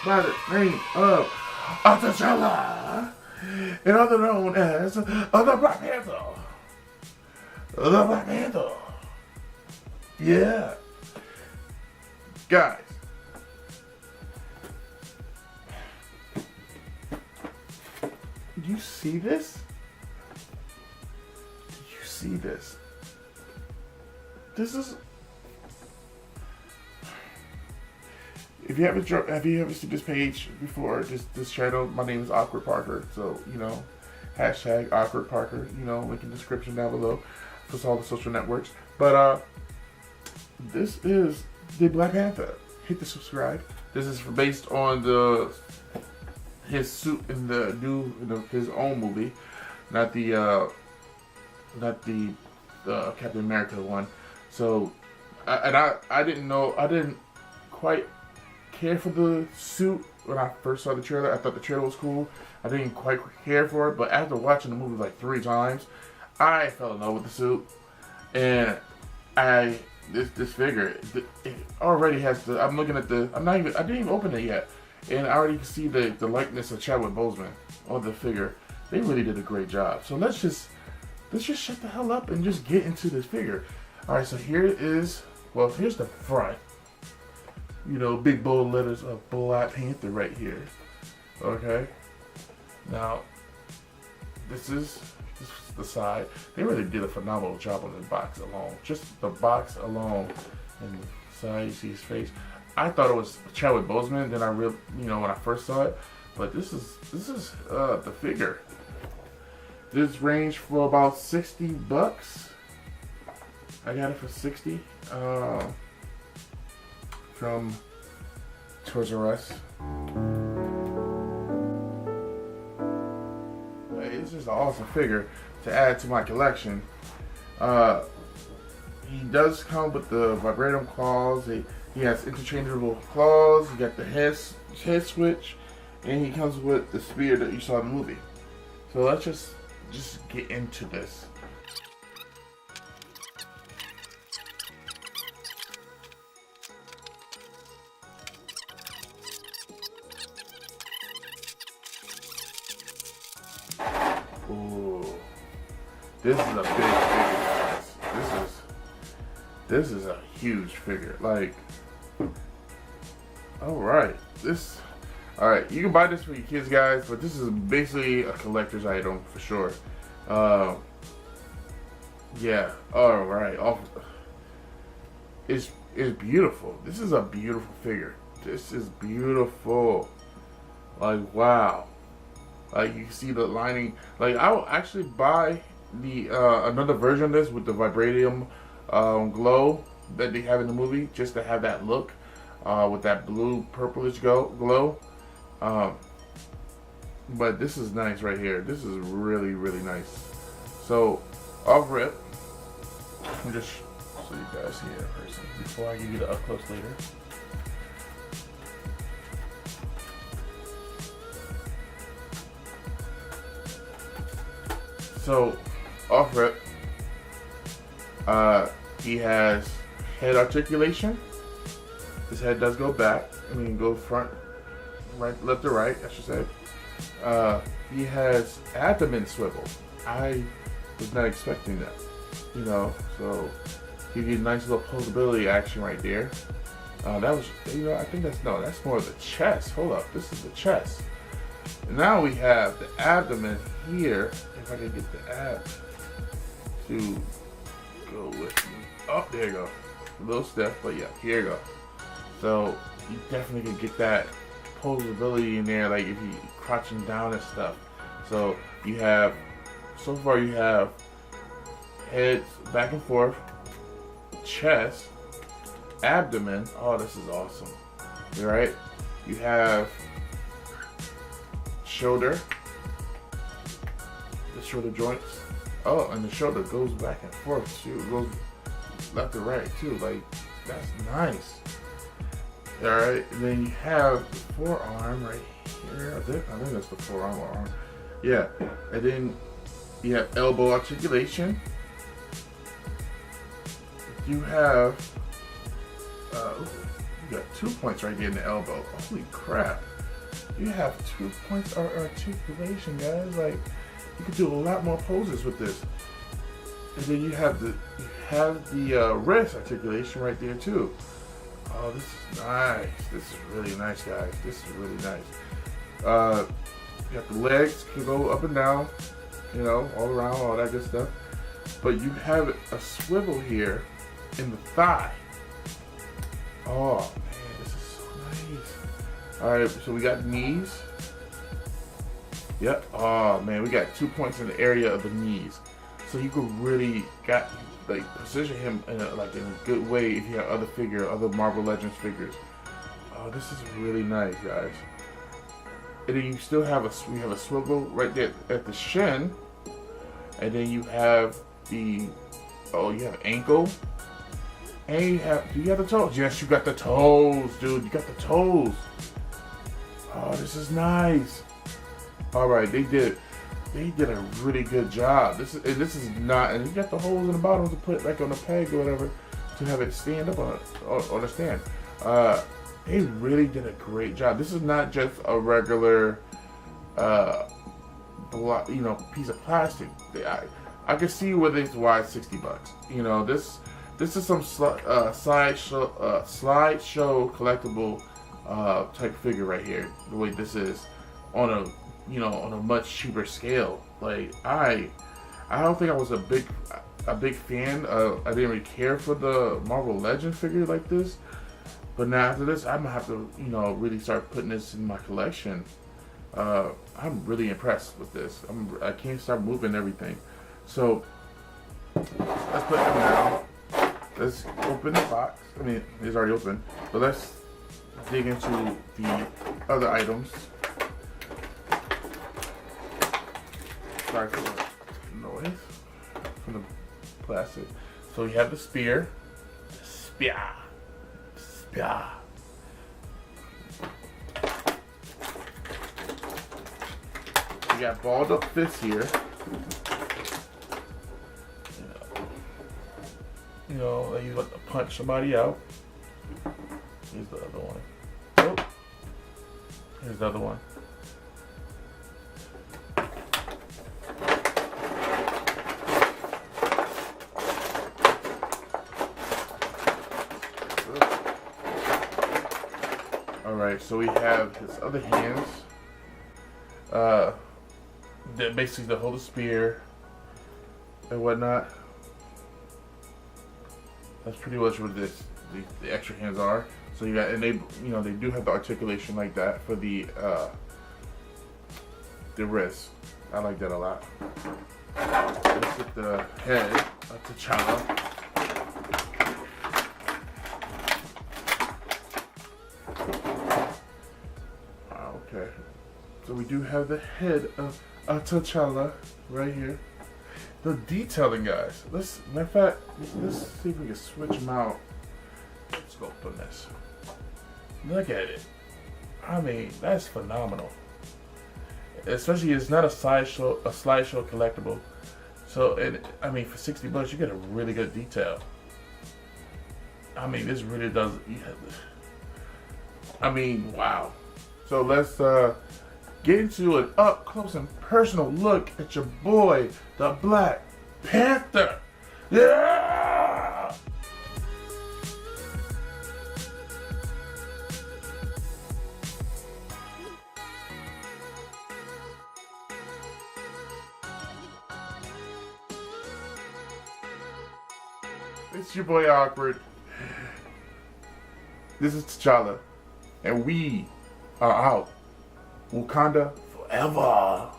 by the name of T'Challa, and other known as the Black Panther. The Black Panther. Yeah. Guys. Do you see this? Do you see this? This is... If you haven't seen this page before, this channel, my name is Awkward Parker. So, you know, hashtag Awkward Parker, you know, link in the description down below for all the social networks. But this is the Black Panther. Hit the subscribe. This is based on his suit in his own movie, not the Captain America one. So, I didn't quite care for the suit when I first saw the trailer. I thought the trailer was cool. I didn't quite care for it, but after watching the movie like 3 times, I fell in love with the suit. And this figure, it already has the. I'm looking at the. I didn't even open it yet, and I already can see the likeness of Chadwick Boseman on the figure. They really did a great job. So let's just shut the hell up and just get into this figure. All right, so here is. Well, here's the front. You know, big bold letters of Black Panther right here. Okay. Now, this is the side. They really did a phenomenal job on the box alone. Just the box alone, and the side, you see his face. I thought it was Chadwick Boseman. Then I really, you know, when I first saw it, but this is the figure. This ranged for about $60. I got it for 60 from Toys R Us. It's just an awesome figure to add to my collection. He does come with the vibranium claws. He has interchangeable claws. You got the head switch, and he comes with the spear that you saw in the movie. So let's just get into this. Ooh, this is a big figure, guys. This is a huge figure. Like, all right, you can buy this for your kids, guys, but this is basically a collector's item for sure. Yeah, all right. It's beautiful. This is a beautiful figure. This is beautiful. Like, wow. Like, you can see the lining. Like, I will actually buy the another version of this with the vibranium glow that they have in the movie, just to have that look with that blue purplish glow. But this is nice right here. This is really, really nice. So, off rip, I'm just so you guys see it in person before I give you the up close later. So, off rip, he has head articulation. His head does go back. I mean, go front, right, left to right, I should say. He has abdomen swivel. I was not expecting that, you know. So, give you a nice little posability action right there. That was, you know, I think that's more of the chest. Hold up, this is the chest. And now we have the abdomen here. If I can get the abs to go with me. Oh, there you go. A little stiff, but yeah, here you go. So you definitely can get that posability in there, like if you crouching down and stuff. So you have, so far you have heads back and forth, chest, abdomen. Oh, this is awesome. All right. You have shoulder, the shoulder joints. Oh, and the shoulder goes back and forth too. It goes left to right too. Like, that's nice. All right, and then you have the forearm right here. I think that's the forearm or arm. Yeah, and then you have elbow articulation. You have you got 2 points right there in the elbow. Holy crap! You have 2 points of articulation, guys. Like, you could do a lot more poses with this. And then you have the wrist articulation right there too. Oh, this is nice. This is really nice, guys. This is really nice. You have the legs can go up and down, you know, all around, all that good stuff. But you have a swivel here in the thigh. Oh man, this is so nice. All right, so we got knees. Yep. Oh man, we got 2 points in the area of the knees. So you could really position him in a good way if you have other Marvel Legends figures. Oh, this is really nice, guys. And then you still have we have a swivel right there at the shin, and then you have you have ankle, and do you have the toes? Yes, you got the toes, dude. You got the toes. Oh, this is nice. All right, they did a really good job. This is not, and you got the holes in the bottom to put like on a peg or whatever to have it stand up on a stand. They really did a great job. This is not just a regular, piece of plastic. I can see whether it's why it's $60. You know, this is some slideshow collectible type figure right here. The way this is on a much cheaper scale. Like I don't think I was a big fan. I didn't really care for the Marvel Legend figure like this. But now after this, I'm gonna have to, really start putting this in my collection. I'm really impressed with this. I can't stop moving everything. So let's put them down. Let's open the box. I mean, it's already open. But let's dig into the other items. Sorry for the noise from the plastic. So you have the spear. Spear. Yeah. We got balled up fists here. That you like to punch somebody out. Here's the other one. Oh. Here's the other one. Alright, so we have his other hands. That basically hold the spear and whatnot. That's pretty much what the extra hands are. So you got, and they do have the articulation like that for the wrist. I like that a lot. Let's get the head of T'Challa. Okay, so we do have the head of T'Challa right here. The detailing, guys. Matter of fact, let's see if we can switch them out. Let's go open this. Look at it. I mean, that's phenomenal. Especially, it's not a slideshow collectible. So, for $60, you get a really good detail. I mean, this really does. Wow. So let's get into an up close and personal look at your boy, the Black Panther. Yeah! It's your boy Awkward. This is T'Challa, and we are out. Wakanda forever.